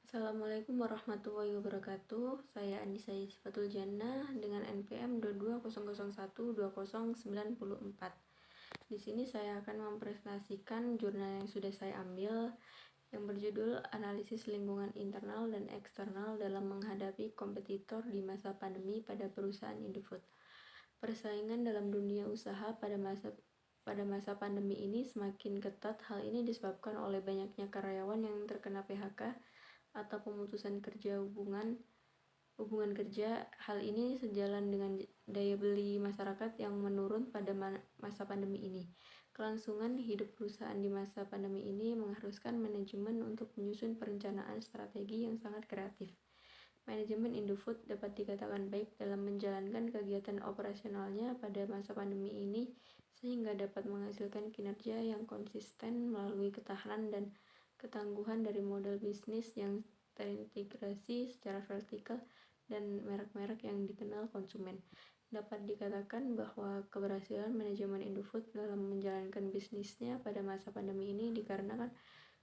Assalamualaikum warahmatullahi wabarakatuh. Saya Anissa Sifatul Jannah dengan NPM 22012094. Di sini saya akan mempresentasikan jurnal yang sudah saya ambil yang berjudul Analisis Lingkungan Internal dan Eksternal dalam Menghadapi Kompetitor di Masa Pandemi pada Perusahaan Indofood. Persaingan dalam dunia usaha pada masa pandemi ini semakin ketat. Hal ini disebabkan oleh banyaknya karyawan yang terkena PHK atau pemutusan hubungan kerja. Hal ini sejalan dengan daya beli masyarakat yang menurun pada masa pandemi ini. Kelangsungan hidup perusahaan di masa pandemi ini mengharuskan manajemen untuk menyusun perencanaan strategi yang sangat kreatif. Manajemen Indofood dapat dikatakan baik dalam menjalankan kegiatan operasionalnya pada masa pandemi ini, sehingga dapat menghasilkan kinerja yang konsisten melalui ketahanan dan ketangguhan dari model bisnis yang terintegrasi secara vertikal dan merek-merek yang dikenal konsumen. Dapat dikatakan bahwa keberhasilan manajemen Indofood dalam menjalankan bisnisnya pada masa pandemi ini dikarenakan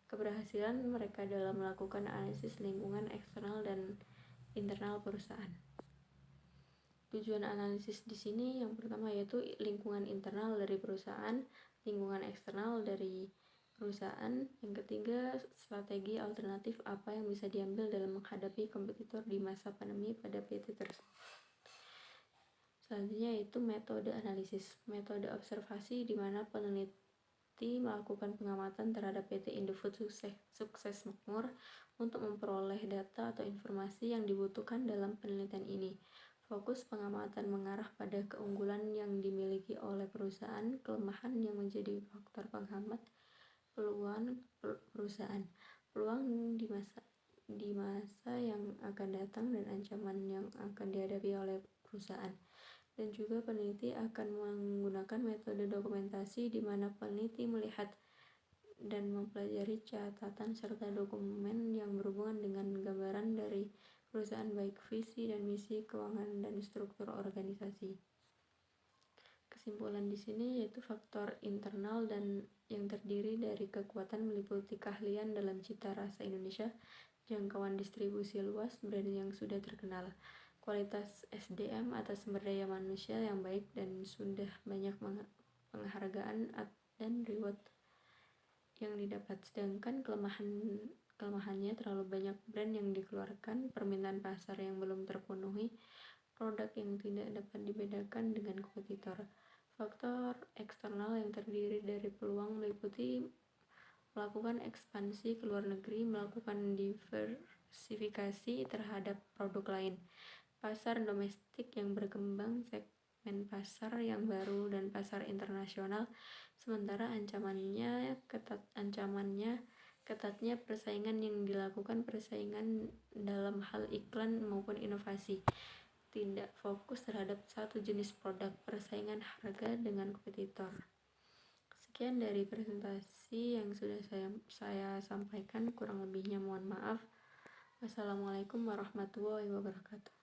keberhasilan mereka dalam melakukan analisis lingkungan eksternal dan internal perusahaan. Tujuan analisis di sini yang pertama yaitu lingkungan internal dari perusahaan, lingkungan eksternal dari perusahaan. Yang ketiga, strategi alternatif apa yang bisa diambil dalam menghadapi kompetitor di masa pandemi pada PT tersebut. Selanjutnya yaitu metode analisis, metode observasi di mana peneliti melakukan pengamatan terhadap PT Indofood sukses makmur untuk memperoleh data atau informasi yang dibutuhkan dalam penelitian ini. Fokus pengamatan mengarah pada keunggulan yang dimiliki oleh perusahaan, kelemahan yang menjadi faktor penghambat, peluang perusahaan, peluang di masa yang akan datang, dan ancaman yang akan dihadapi oleh perusahaan. Dan juga peneliti akan menggunakan metode dokumentasi di mana peneliti melihat dan mempelajari catatan serta dokumen yang berhubungan dengan gambaran dari perusahaan, baik visi dan misi, keuangan, dan struktur organisasi. Kesimpulan di sini yaitu faktor internal dan yang terdiri dari kekuatan meliputi keahlian dalam cita rasa Indonesia, jangkauan distribusi luas, brand yang sudah terkenal, kualitas SDM atau sumber daya manusia yang baik, dan sudah banyak penghargaan dan reward yang didapat. Sedangkan kelemahannya terlalu banyak brand yang dikeluarkan, permintaan pasar yang belum terpenuhi, produk yang tidak dapat dibedakan dengan kompetitor. Faktor eksternal yang terdiri dari peluang meliputi melakukan ekspansi ke luar negeri, melakukan diversifikasi terhadap produk lain, pasar domestik yang berkembang, segmen pasar yang baru, dan pasar internasional. Sementara ancamannya ketatnya persaingan yang dilakukan persaingan dalam hal iklan maupun inovasi, tidak fokus terhadap satu jenis produk, persaingan harga dengan kompetitor. Sekian dari presentasi yang sudah saya sampaikan, kurang lebihnya mohon maaf. Wassalamualaikum warahmatullahi wabarakatuh.